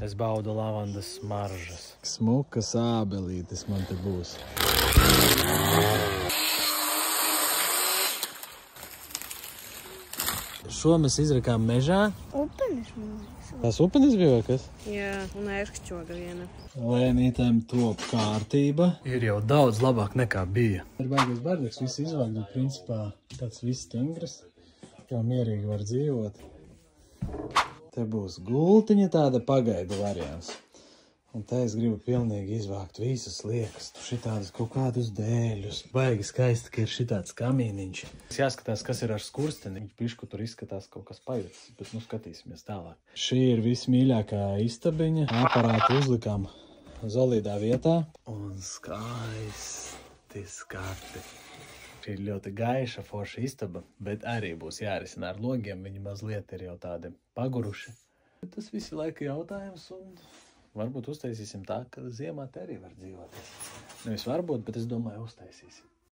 Es baudu lavandas smaržas. Smuka sābelītes man te būs. Šo mēs izrakām mežā. Upenis, man liekas. Tās upenis bija vai kas? Jā, un ērkšķoga viena. Lēnītēm top kārtība. Ir jau daudz labāk nekā bija. Ir baigais bardaks, viss izvākt, bet principā tāds viss stingras, kā mierīgi var dzīvot. Te būs gultiņa, tāda pagaidu variants. Un te es gribu pilnīgi izvākt visas liekas, šitādas kaut kādus dēļus. Baigi skaisti, ka ir šitāds kamīniņš. Jāskatās, kas ir ar skursteni. Viņš pišku tur izskatās kaut kas pajutis, bet nu skatīsimies tālāk. Šī ir vismīļākā istabiņa. Aparātu uzlikām solīdā vietā. Un skaisti skati. Šī ir ļoti gaiša, forša istaba, bet arī būs jārisina ar logiem. Viņi mazliet ir jau tādi paguruši. Bet tas visi laika jautājums un varbūt uztaisīsim tā, ka ziemā te arī var dzīvoties. Nevis varbūt, bet es domāju uztaisīsim.